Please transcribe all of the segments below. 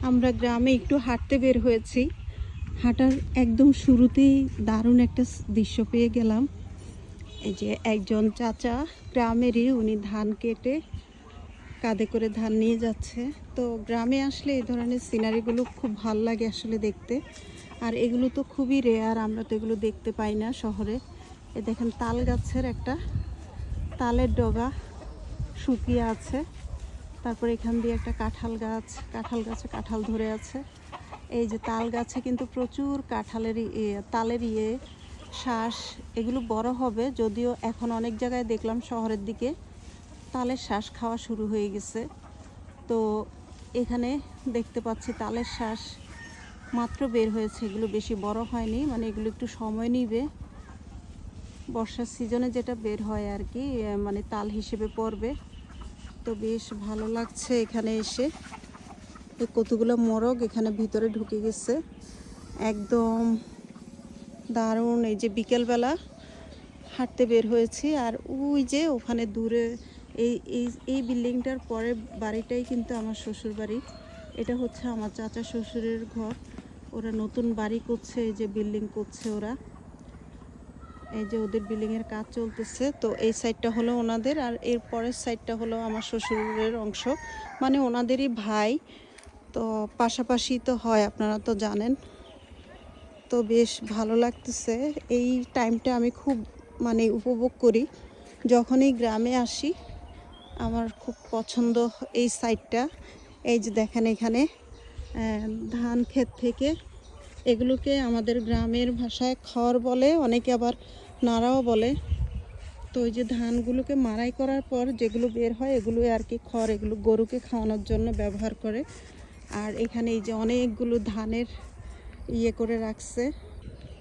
আমরা গ্রামে একটু হাঁটতে বের হয়েছি। হাঁটার একদম শুরুতেই দারুণ একটা দৃশ্য পেয়ে গেলাম। এই যে একজন চাচা গ্রামেরই, উনি ধান কেটে কাঁধে করে ধান নিয়ে যাচ্ছে। তো গ্রামে আসলে এই ধরনের সিনারিগুলো খুব ভাল লাগে আসলে দেখতে। আর এগুলো তো খুবই রেয়ার, আমরা তো এগুলো দেখতে পাই না শহরে। এ দেখেন তাল গাছের একটা তালের ডগা শুকিয়ে আছে। তারপর এখান দিয়ে একটা কাঁঠাল গাছে কাঁঠাল ধরে আছে। এই যে তাল গাছে কিন্তু প্রচুর কাঁঠালের তালের শ্বাস এগুলো বড় হবে, যদিও এখন অনেক জায়গায় দেখলাম শহরের দিকে তালের শ্বাস খাওয়া শুরু হয়ে গেছে। তো এখানে দেখতে পাচ্ছি তালের শ্বাস মাত্র বের হয়েছে, এগুলো বেশি বড় হয়নি, মানে এগুলো একটু সময় নিবে। বর্ষার সিজনে যেটা বের হয় আর কি, মানে তাল হিসেবে পড়বে। তো বেশ ভালো লাগছে এখানে এসে। কতগুলো মোরগ এখানে ভিতরে ঢুকে গেছে, একদম দারুণ। এই যে বিকেলবেলা হাঁটতে বের হয়েছি, আর ওই যে ওখানে দূরে এই এই এই বিল্ডিংটার পরে বাড়িটাই কিন্তু আমার শ্বশুর বাড়ি। এটা হচ্ছে আমার চাচা শ্বশুরের ঘর। ওরা নতুন বাড়ি করছে, এই যে বিল্ডিং করছে ওরা। এই যে ওদের বিল্ডিংয়ের কাজ চলতেছে। তো এই সাইডটা হলো ওনাদের, আর এর পরের সাইডটা হলো আমার শ্বশুরের অংশ, মানে ওনাদেরই ভাই। তো পাশাপাশি তো হয়, আপনারা তো জানেন। তো বেশ ভালো লাগতেছে এই টাইমটা, আমি খুব মানে উপভোগ করি যখনই গ্রামে আসি। আমার খুব পছন্দ এই সাইডটা। এই যে দেখেন এখানে ধান ক্ষেত থেকে, এগুলোকে আমাদের গ্রামের ভাষায় খড় বলে, অনেকে আবার নাড়াও বলে। তো ওই যে ধানগুলোকে মাড়াই করার পর যেগুলো বের হয় এগুলো আর কি খড়, এগুলো গরুকে খাওয়ানোর জন্য ব্যবহার করে। আর এখানে এই যে অনেকগুলো ধানের করে রাখছে।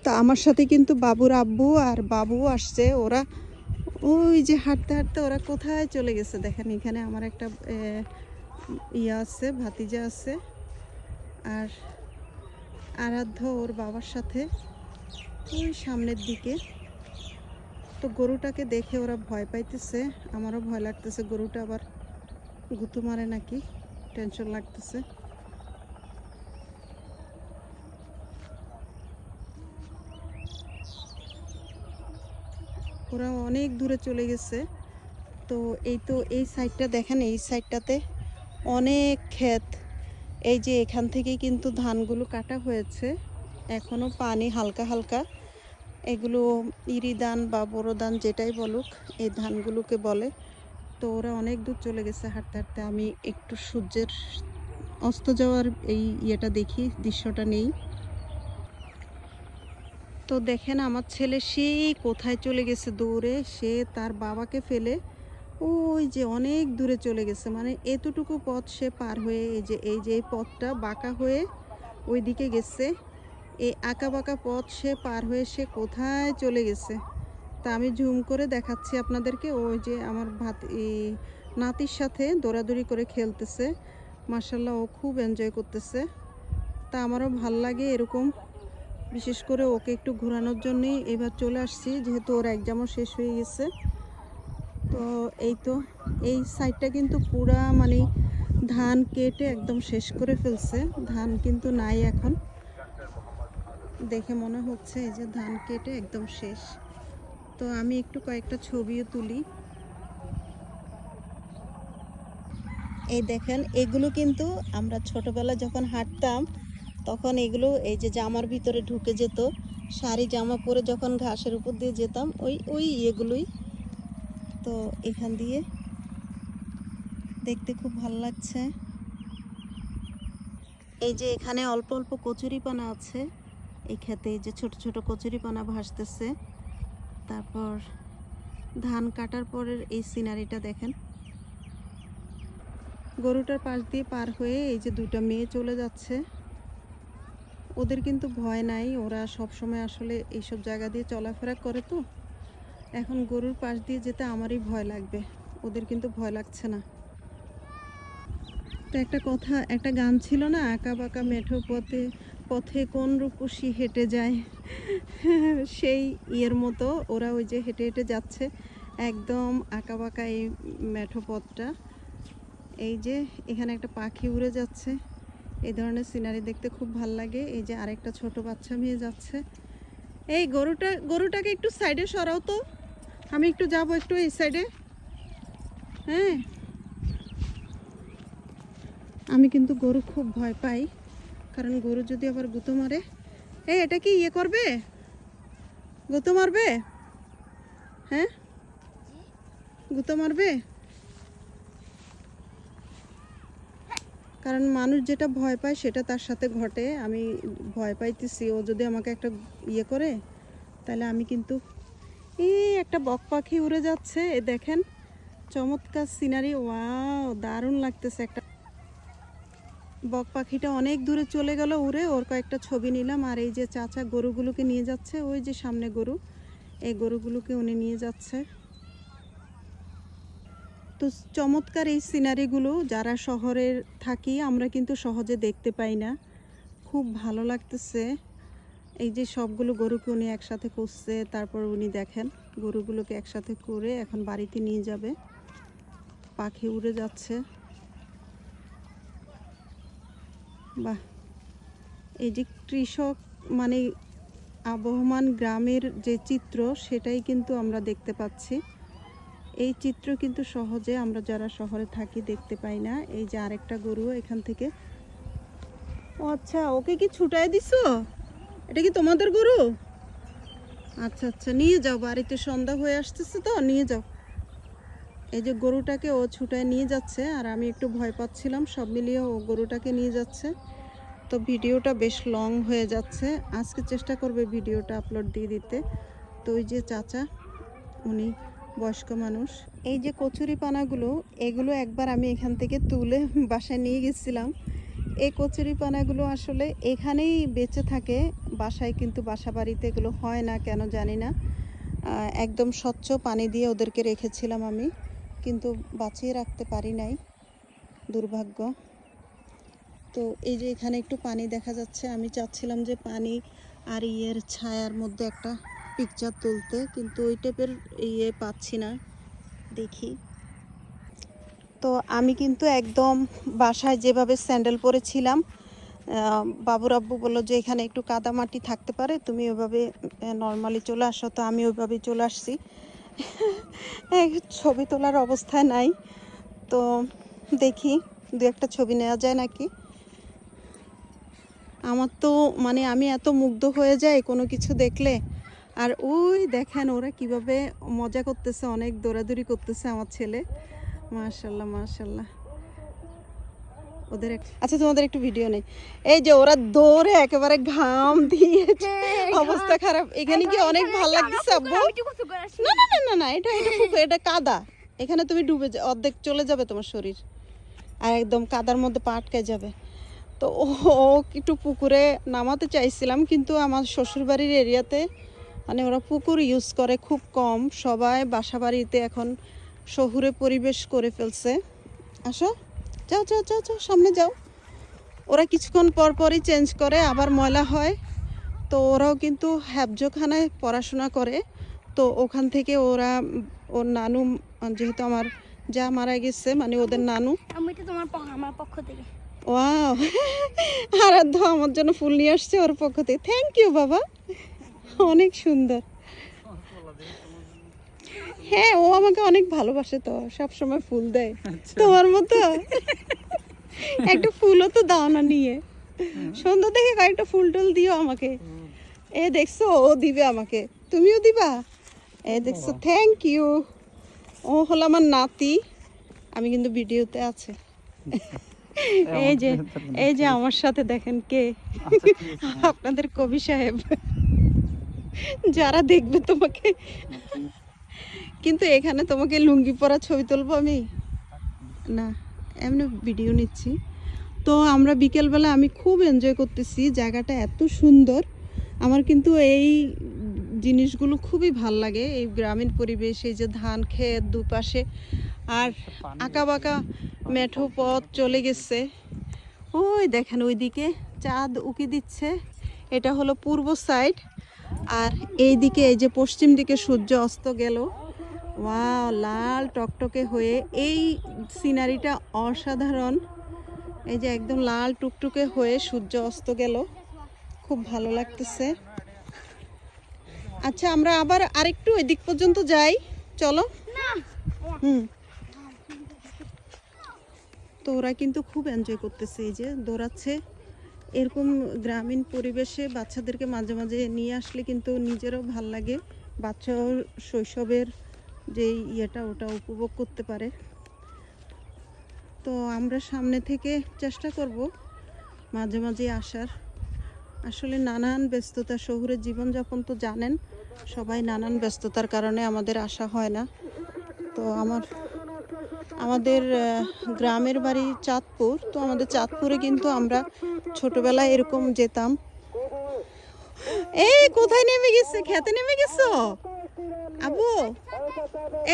তা আমার সাথে কিন্তু বাবুর আব্বু আর বাবু আসছে। ওরা ওই যে হাঁটতে হাঁটতে ওরা কোথায় চলে গেছে দেখেন। এখানে আমার একটা আছে, ভাতিজা আছে, আর আরাধ্য ওর বাবার সাথে ওই সামনের দিকে। তো গরুটাকে দেখে ওরা ভয় পাইতেছে, আমারও ভয় লাগতেছে, গরুটা আবার গুঁতো মারে নাকি, টেনশন লাগতেছে। ওরা অনেক দূরে চলে গেছে। তো এই সাইডটা দেখেন, এই সাইডটাতে অনেক ক্ষেত। এই যে এখান থেকেই কিন্তু ধানগুলো কাটা হয়েছে, এখনো পানি হালকা হালকা। এগুলো ইরি ধান বা বড় ধান যেটাই বলুক, এই ধানগুলোকে বলে। তো ওরা অনেক দূর চলে গেছে হাঁটতে হাঁটতে। আমি একটু সূর্যের অস্ত যাওয়ার এই দেখি, দৃশ্যটা নেই। তো দেখেন আমার ছেলে সেই কোথায় চলে গেছে দৌড়ে, সে তার বাবাকে ফেলে ওই যে অনেক দূরে চলে গেছে। মানে এতটুকু পথ সে পার হয়ে, এই যে পথটা বাঁকা হয়ে ওই দিকে গেছে। এই আঁকা বাঁকা পথ সে পার হয়ে সে কোথায় চলে গেছে। তা আমি জুম করে দেখাচ্ছি আপনাদেরকে। ওই যে আমার নাতির সাথে দৌড়াদৌড়ি করে খেলতেছে, মাশাআল্লাহ ও খুব এনজয় করতেছে। তা আমারও ভাল লাগে এরকম, বিশেষ করে ওকে একটু ঘোরানোর জন্যই এবার চলে আসছি, যেহেতু ওর এক্সামও শেষ হয়ে গেছে। তো এই সাইডটা কিন্তু পুরা মানে ধান কেটে একদম শেষ করে ফেলছে, ধান কিন্তু নাই এখন। দেখে মনে হচ্ছে এই যে ধান কেটে একদম শেষ। তো আমি একটু কয়েকটা ছবিও তুলি। এই দেখেন, এগুলো কিন্তু আমরা ছোটবেলায় যখন হাঁটতাম তখন এগুলো এই যে জামার ভিতরে ঢুকে যেত। শাড়ি জামা পরে যখন ঘাসের উপর দিয়ে যেতাম, ওই এগুলোই। তো এখান দিয়ে দেখতে খুব ভালো লাগছে। এই যে এখানে অল্প অল্প কচুরিপানা আছে এই ক্ষেতে, এই যে ছোট ছোট কচুরিপানা ভাসতেছে। তারপর ধান কাটার পরের এই সিনারিটা দেখেন। গরুটার পাশ দিয়ে পার হয়ে এই যে দুইটা মেয়ে চলে যাচ্ছে। ওদের কিন্তু ভয় নাই, ওরা সব সময় আসলে এইসব জায়গা দিয়ে চলাফেরা করে। তো এখন গরুর পাশ দিয়ে যেতে আমারই ভয় লাগবে, ওদের কিন্তু ভয় লাগছে না। তো একটা গান ছিল না, আঁকা বাঁকা মেঠো পথে পথে কোন রূপসী হেঁটে যায়, সেই মতো ওরা ওই যে হেঁটে হেঁটে যাচ্ছে একদম আঁকা বাঁকা এই মেঠো পথটা। এই যে এখানে একটা পাখি উড়ে যাচ্ছে, এই ধরনের সিনারি দেখতে খুব ভাল লাগে। এই যে আরেকটা ছোট বাচ্চা মেয়ে যাচ্ছে। এই গরুটাকে একটু সাইডে সরাও তো, আমি একটু যাব একটু এই সাইডে। হ্যাঁ, আমি কিন্তু গরু খুব ভয় পাই, কারণ গরু যদি আবার গুঁতো মারে। এই এটা কি ইয়ে করবে, গুঁতো মারবে? হ্যাঁ, গুঁতো মারবে। কারণ মানুষ যেটা ভয় পায় সেটা তার সাথে ঘটে। আমি ভয় পাইতেছি ও যদি আমাকে একটা ইয়ে করে, তাহলে আমি কিন্তু এই একটা বক পাখি উড়ে যাচ্ছে, এ দেখেন চমৎকার সিনারি। ওয়াও, দারুণ লাগতেছে। একটা বক পাখিটা অনেক দূরে চলে গেল উড়ে, ওর কয়েকটা ছবি নিলাম। আর এই যে চাচা গরুগুলোকে নিয়ে যাচ্ছে, ওই যে সামনে গরু, এই গরুগুলোকে উনি নিয়ে যাচ্ছে। তো চমৎকার এই সিনারিগুলো যারা শহরে থাকি আমরা কিন্তু সহজে দেখতে পাই না। খুব ভালো লাগতেছে। এই যে সবগুলো গরুকে উনি একসাথে করছে, তারপর উনি দেখেন গরুগুলোকে একসাথে করে এখন বাড়িতে নিয়ে যাবে। পাখি উড়ে যাচ্ছে। বাহ, এই যে কৃষক মানে আবহমান গ্রামের যে চিত্র, সেটাই কিন্তু আমরা দেখতে পাচ্ছি। এই চিত্র কিন্তু সহজে আমরা যারা শহরে থাকি দেখতে পাই না। এই যে আরেকটা গরু এখান থেকে। ও আচ্ছা, ওকে কি ছুটায় দিছো? এটা কি তোমাদের গরু? আচ্ছা আচ্ছা, নিয়ে যাও, বাড়িতে সন্ধ্যা হয়ে আসতেছে তো, নিয়ে যাও। এই যে গরুটাকে ও ছুটায় নিয়ে যাচ্ছে, আর আমি একটু ভয় পাচ্ছিলাম। সব মিলিয়ে ও গরুটাকে নিয়ে যাচ্ছে। তো ভিডিওটা বেশ লং হয়ে যাচ্ছে, আজকে চেষ্টা করবে ভিডিওটা আপলোড দিয়ে দিতে। তো ওই যে চাচা, উনি বয়স্ক মানুষ। এই যে কচুরি পানাগুলো, এগুলো একবার আমি এখান থেকে তুলে বাসায় নিয়ে গেছিলাম। এই কচুরি পানাগুলো আসলে এখানেই বেঁচে থাকে, বাসায় কিন্তু বাসা বাড়িতে এগুলো হয় না কেন জানি না। একদম স্বচ্ছ পানি দিয়ে ওদেরকে রেখেছিলাম আমি, কিন্তু বাঁচিয়ে রাখতে পারি নাই, দুর্ভাগ্য। তো এই যে এখানে একটু পানি দেখা যাচ্ছে, আমি চাচ্ছিলাম যে পানি আর ইয়ের ছায়ার মধ্যে একটা পিকচার তুলতে, কিন্তু ওই টাইপের ইয়ে পাচ্ছি না, দেখি। তো আমি কিন্তু একদম বাসায় যেভাবে স্যান্ডেল পরেছিলাম, বাবুর আব্বু বললো যে এখানে একটু কাদা মাটি থাকতে পারে, তুমি ওইভাবে নর্মালি চলে আসো। তো আমি ওইভাবেই চলে আসছি। ছবি তোলার অবস্থায় নাই, তো দেখি দু একটা ছবি নেওয়া যায় নাকি। আমার তো মানে আমি এত মুগ্ধ হয়ে যাই কোনো কিছু দেখলে। আর ওই দেখেন ওরা কিভাবে মজা করতেছে, অনেক দৌড়াদৌড়ি করতেছে আমার ছেলে। মাশাল্লাহ মাশাল্লাহ। ওদের আচ্ছা, তোমাদের একটু ভিডিও নেই। এই যে ওরা দৌড়ে একেবারে ঘাম দিয়ে অবস্থা খারাপ। এখানে কি অনেক ভালো লাগতেছে আব্বু? না না না না না, এটা এটা এটা কাদা। এখানে তুমি ডুবে অর্ধেক চলে যাবে তোমার শরীর, আর একদম কাদার মধ্যে পা আটকে যাবে। তো ও একটু পুকুরে নামাতে চাইছিলাম, কিন্তু আমার শ্বশুরবাড়ির এরিয়াতে মানে ওরা পুকুর ইউজ করে খুব কম। সবাই বাসা বাড়িতে এখন শহুরে পরিবেশ করে ফেলছে। আসো, যাও যাও যাও যাও, সামনে যাও। ওরা কিছুক্ষণ পর পরই চেঞ্জ করে, আবার ময়লা হয়। তো ওরাও কিন্তু হ্যাবজখানায় পড়াশোনা করে। তো ওখান থেকে ওরা, ওর নানু, যেহেতু আমার যা মারা গেছে, মানে ওদের নানু। আমার পক্ষ থেকে ওয়াও, আরাধ্য আমার জন্য ফুল নিয়ে আসছে ওর পক্ষ থেকে। থ্যাংক ইউ বাবা, অনেক সুন্দর। হ্যাঁ, ও আমাকে অনেক ভালোবাসে, তো সব সময় ফুল দেয়। তোমার মতো একটা ফুলও তো দাও না নিয়ে। সুন্দর দেখে কয়েকটা ফুল টুল দিও আমাকে। এ দেখছো, ও দিবে আমাকে, তুমিও দিবা। এ দেখছো, থ্যাংক ইউ। ও হলো আমার নাতি, আমি কিন্তু ভিডিওতে আছে। এই যে আমার সাথে দেখেন কে, আপনাদের কবি সাহেব। যারা দেখবে তোমাকে, কিন্তু এখানে তোমাকে লুঙ্গি পরা ছবি তুলবো আমি না, এমনি ভিডিও নিচ্ছি। তো আমরা বিকেলবেলা আমি খুব এনজয় করতেছি, জায়গাটা এত সুন্দর। আমার কিন্তু এই জিনিসগুলো খুবই ভাল লাগে, এই গ্রামীণ পরিবেশ। এই যে ধান ক্ষেত দুপাশে, আর আঁকা বাঁকা মেঠো পথ চলে গেছে। ওই দেখেন ওইদিকে চাঁদ উকি দিচ্ছে, এটা হলো পূর্ব সাইড। আর এই দিকে এই যে পশ্চিম দিকে সূর্য অস্ত গেল। ওয়াও, লাল টকটকে হয়ে এই সিনারিটা অসাধারণ। এই যে একদম লাল টুকটুকে হয়ে সূর্য অস্ত গেল, খুব ভালো লাগতেছে। আচ্ছা আমরা আবার আরেকটু এদিক পর্যন্ত যাই, চলো। হুম। তো ওরা কিন্তু খুব এনজয় করতেছে, এই যে দৌড়াচ্ছে। এরকম গ্রামীণ পরিবেশে বাচ্চাদেরকে মাঝে মাঝে নিয়ে আসলে কিন্তু নিজেরও ভাল লাগে, বাচ্চাও শৈশবের যে ইয়েটা ওটা উপভোগ করতে পারে। তো আমরা সামনে থেকে চেষ্টা করব মাঝে মাঝে আসার। আসলে নানান ব্যস্ততা, শহুরের জীবনযাপন তো জানেন সবাই, নানান ব্যস্ততার কারণে আমাদের আসা হয় না। তো আমাদের গ্রামের বাড়ি চাঁদপুর। তো আমাদের চাঁদপুরে কিন্তু আমরা ছোটবেলায় এরকম যেতাম। এই কোথায় নেমে গেছে? খেতে নেমে গেছো আবু?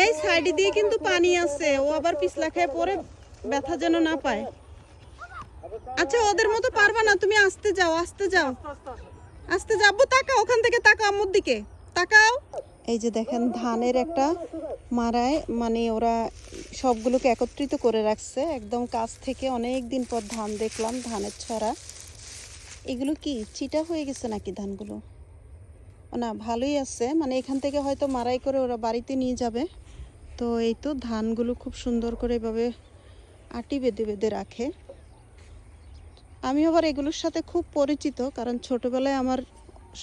এই সাইডে দিয়ে কিন্তু পানি আছে, ও আবার পিছলা খেয়ে পরে ব্যথা যেন না পায়। আচ্ছা ওদের মতো পারবা না, তুমি আস্তে যাও, আস্তে যাও, আস্তে যাবো। তাকাও, ওখান থেকে তাকাও, আম্মুর দিকে তাকাও। এই যে দেখেন ধানের একটা মারায়, মানে ওরা সবগুলোকে একত্রিত করে রাখছে একদম কাছ থেকে। অনেক দিন পর ধান দেখলাম, ধানের ছড়া। এগুলো কি চিটা হয়ে গেছে নাকি ধানগুলো? না ভালোই আছে, মানে এখান থেকে হয়তো মারাই করে ওরা বাড়িতে নিয়ে যাবে। তো এই তো ধানগুলো খুব সুন্দর করে এভাবে আটি বেঁধে বেঁধে রাখে। আমি আবার এগুলোর সাথে খুব পরিচিত, কারণ ছোটবেলায় আমার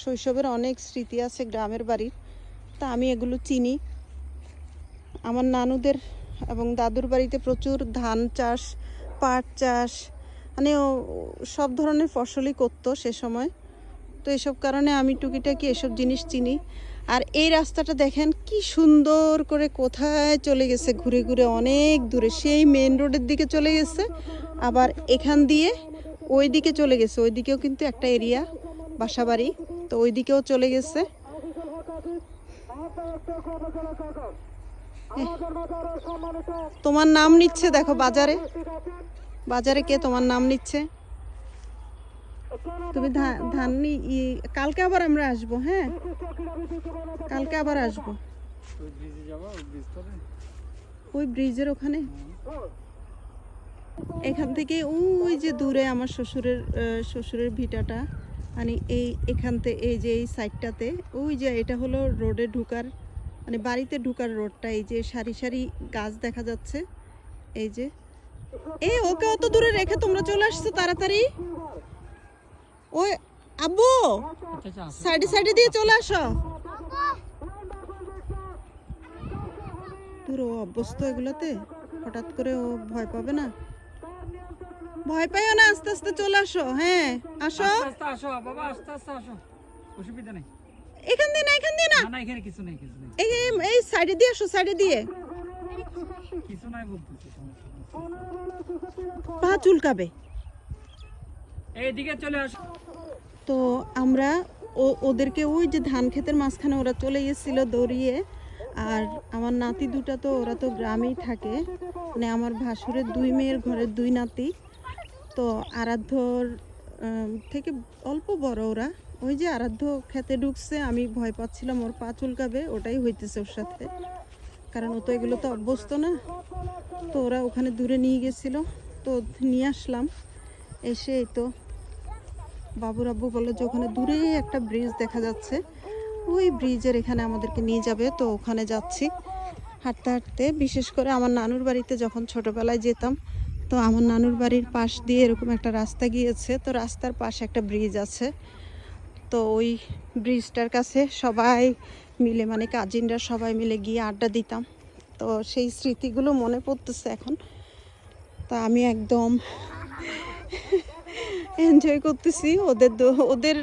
শৈশবের অনেক স্মৃতি আছে গ্রামের বাড়ির। তা আমি এগুলো চিনি। আমার নানুদের এবং দাদুর বাড়িতে প্রচুর ধান চাষ, পাট চাষ, মানে সব ধরনের ফসলই করতো সে সময়। তো এসব কারণে আমি টুকিটাকি এসব জিনিস চিনি। আর এই রাস্তাটা দেখেন কি সুন্দর করে কোথায় চলে গেছে, ঘুরে ঘুরে অনেক দূরে, সেই মেন রোডের দিকে চলে গেছে। আবার এখান দিয়ে ওই দিকে চলে গেছে, ওই দিকেও কিন্তু একটা এরিয়া বাসাবাড়ি, তো ওই দিকেও চলে গেছে। তোমার নাম নিচ্ছে দেখো বাজারে, বাজারে কে তোমার নাম নিচ্ছে। তুমি ধান কালকে আবার আমরা আসবো। হ্যাঁ কালকে আবার আসবো। ওই ব্রিজের ওখানে, এখান থেকে ওই যে দূরে আমার শ্বশুরের ভিটাটা, মানে এখান থেকে এই যে এই সাইডটাতে, ওই যে এটা হলো রোডে ঢুকার, মানে বাড়িতে ঢুকার রোডটা। এই যে সারি সারি গাছ দেখা যাচ্ছে। এই যে ওকে অত দূরে রেখে তোমরা চলে আসছো তাড়াতাড়ি। ওই আব্বু সাইডে সাইডে দিয়ে চলে আসো। তোর ও অভ্যস্ত এগুলোতে, হঠাৎ করে ও ভয় পাবে না। ভয় পাইও না, আস্তে আস্তে চলে আসো। হ্যাঁ আসো, আসো বাবা, আস্তে আস্তে আসো, অসুবিধা নেই। এখান দিয়ে না, এখান দিয়ে না, না এখানে কিছু নেই, কিছু নেই। এই সাইডে দিয়ে আসো, সাইডে দিয়ে। কিছু নাই বলতেছি, পা চুলকাবে। এইদিকে চলে আসো। তো আমরা ওদেরকে ওই যে ধান ক্ষেতের মাঝখানে ওরা চলে গেছিল দৌড়িয়ে। আর আমার নাতি দুটা তো ওরা তো গ্রামেই থাকে, মানে আমার ভাসুরের 2 মেয়ের ঘরের 2 নাতি। তো আরাধ্যর থেকে অল্প বড় ওরা। ওই যে আরাধ্য খেতে ঢুকছে, আমি ভয় পাচ্ছিলাম ওর পা চুলকাবে, ওটাই হইতেছে ওর সাথে, কারণ ও তো এগুলো তো অভ্যস্ত না। তো ওরা ওখানে দূরে নিয়ে গেছিল, তো নিয়ে আসলাম। এসে এই তো বাবুর আব্বু বললো যে ওখানে দূরে একটা ব্রিজ দেখা যাচ্ছে, ওই ব্রিজের এখানে আমাদেরকে নিয়ে যাবে। তো ওখানে যাচ্ছি হাঁটতে হাঁটতে। বিশেষ করে আমার নানুর বাড়িতে যখন ছোটবেলায় যেতাম, তো আমার নানুর বাড়ির পাশ দিয়ে এরকম একটা রাস্তা গিয়েছে, তো রাস্তার পাশে একটা ব্রিজ আছে। তো ওই ব্রিজটার কাছে সবাই মিলে, মানে কাজিনরা সবাই মিলে গিয়ে আড্ডা দিতাম। তো সেই স্মৃতিগুলো মনে পড়তেছে এখন। তা আমি একদম এনজয় করতেছি, ওদের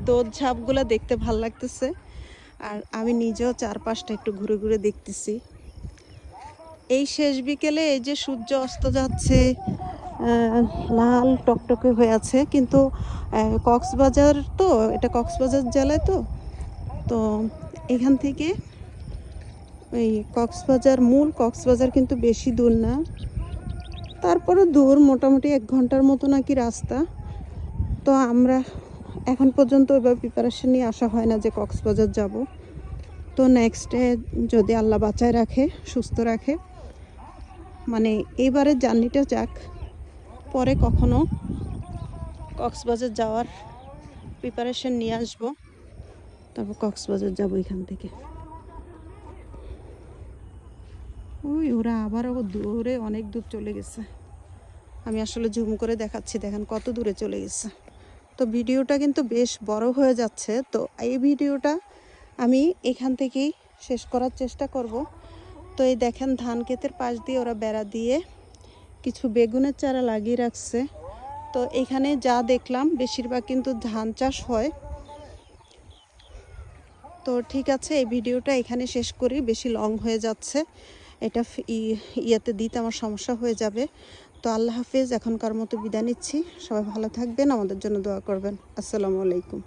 দৌড়ঝাঁপগুলো দেখতে ভাল লাগতেছে। আর আমি নিজেও চারপাশটা একটু ঘুরে ঘুরে দেখতেছি। এই শেষ বিকেলে এই যে সূর্য অস্ত যাচ্ছে, লাল টকটকে হয়ে আছে। কিন্তু কক্সবাজার তো, এটা কক্সবাজার জেলায় তো, তো এখান থেকে এই মূল কক্সবাজার কিন্তু বেশি দূর না, তারপরে দূর মোটামুটি 1 ঘন্টার মতো নাকি রাস্তা। তো আমরা এখন পর্যন্ত ওইভাবে প্রিপারেশন নিয়ে আসা হয় না যে কক্সবাজার যাব। তো নেক্সটে যদি আল্লাহ বাঁচায় রাখে, সুস্থ রাখে, মানে এইবারের জার্নিটা যাক, পরে কখনো কক্সবাজার যাওয়ার প্রিপারেশন নিয়ে আসবো, তারপর কক্সবাজার যাবো এখান থেকে। ওই ওরা আবারও দূরে অনেক দূর চলে গেছে। আমি আসলে জুম করে দেখাচ্ছি, দেখেন কত দূরে চলে গেছে। তো ভিডিওটা কিন্তু বেশ বড় হয়ে যাচ্ছে, তো এই ভিডিওটা আমি এখান থেকেই শেষ করার চেষ্টা করব। তো এই দেখেন ধান ক্ষেতের পাশ দিয়ে ওরা বেড়া দিয়ে কিছু বেগুনের চারা লাগিয়ে রাখছে। তো এখানে যা দেখলাম বেশিরভাগ কিন্তু ধান চাষ হয়। তো ঠিক আছে, এই ভিডিওটা এখানে শেষ করি, বেশি লং হয়ে যাচ্ছে, এটা ইয়েতে দিতে আমার সমস্যা হয়ে যাবে। তো আল্লাহ হাফেজ, এখনকার মতো বিদায় নিচ্ছি। সবাই ভালো থাকবেন, আমাদের জন্য দোয়া করবেন। আসসালামু আলাইকুম।